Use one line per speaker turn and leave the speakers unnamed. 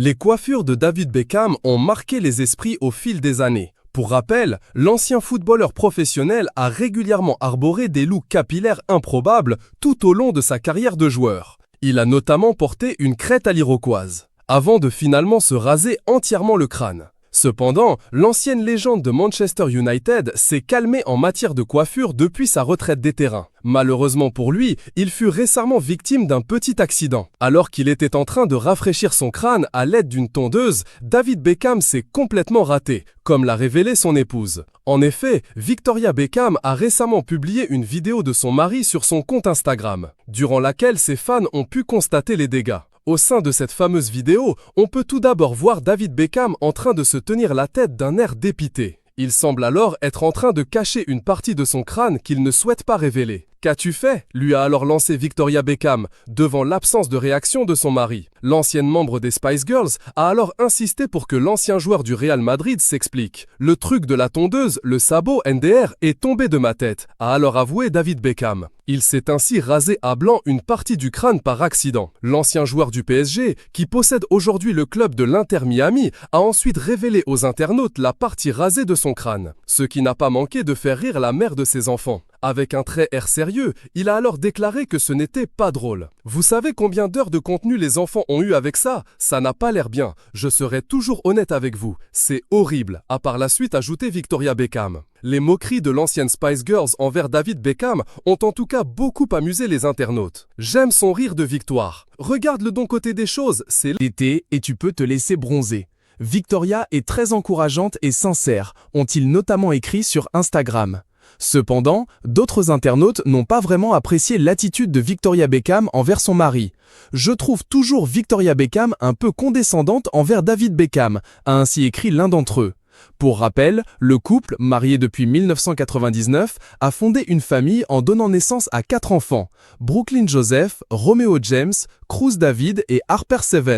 Les coiffures de David Beckham ont marqué les esprits au fil des années. Pour rappel, l'ancien footballeur professionnel a régulièrement arboré des looks capillaires improbables tout au long de sa carrière de joueur. Il a notamment porté une crête à l'iroquoise, avant de finalement se raser entièrement le crâne. Cependant, l'ancienne légende de Manchester United s'est calmée en matière de coiffure depuis sa retraite des terrains. Malheureusement pour lui, il fut récemment victime d'un petit accident. Alors qu'il était en train de rafraîchir son crâne à l'aide d'une tondeuse, David Beckham s'est complètement raté, comme l'a révélé son épouse. En effet, Victoria Beckham a récemment publié une vidéo de son mari sur son compte Instagram, durant laquelle ses fans ont pu constater les dégâts. Au sein de cette fameuse vidéo, on peut tout d'abord voir David Beckham en train de se tenir la tête d'un air dépité. Il semble alors être en train de cacher une partie de son crâne qu'il ne souhaite pas révéler. « Qu'as-tu fait ?» lui a alors lancé Victoria Beckham, devant l'absence de réaction de son mari. L'ancienne membre des Spice Girls a alors insisté pour que l'ancien joueur du Real Madrid s'explique. « Le truc de la tondeuse, le sabot NDR, est tombé de ma tête », a alors avoué David Beckham. Il s'est ainsi rasé à blanc une partie du crâne par accident. L'ancien joueur du PSG, qui possède aujourd'hui le club de l'Inter Miami, a ensuite révélé aux internautes la partie rasée de son crâne, ce qui n'a pas manqué de faire rire la mère de ses enfants. Avec un trait air sérieux, il a alors déclaré que ce n'était pas drôle. « Vous savez combien d'heures de contenu les enfants ont eu avec ça? Ça n'a pas l'air bien. Je serai toujours honnête avec vous. C'est horrible », a par la suite ajouté Victoria Beckham. Les moqueries de l'ancienne Spice Girls envers David Beckham ont en tout cas beaucoup amusé les internautes. « J'aime son rire de victoire. Regarde le bon côté des choses, c'est
l'été et tu peux te laisser bronzer. Victoria est très encourageante et sincère, ont-ils notamment écrit sur Instagram. Cependant, d'autres internautes n'ont pas vraiment apprécié l'attitude de Victoria Beckham envers son mari. « Je trouve toujours Victoria Beckham un peu condescendante envers David Beckham », a ainsi écrit l'un d'entre eux. Pour rappel, le couple, marié depuis 1999, a fondé une famille en donnant naissance à 4 enfants, Brooklyn Joseph, Romeo James, Cruz David et Harper Seven.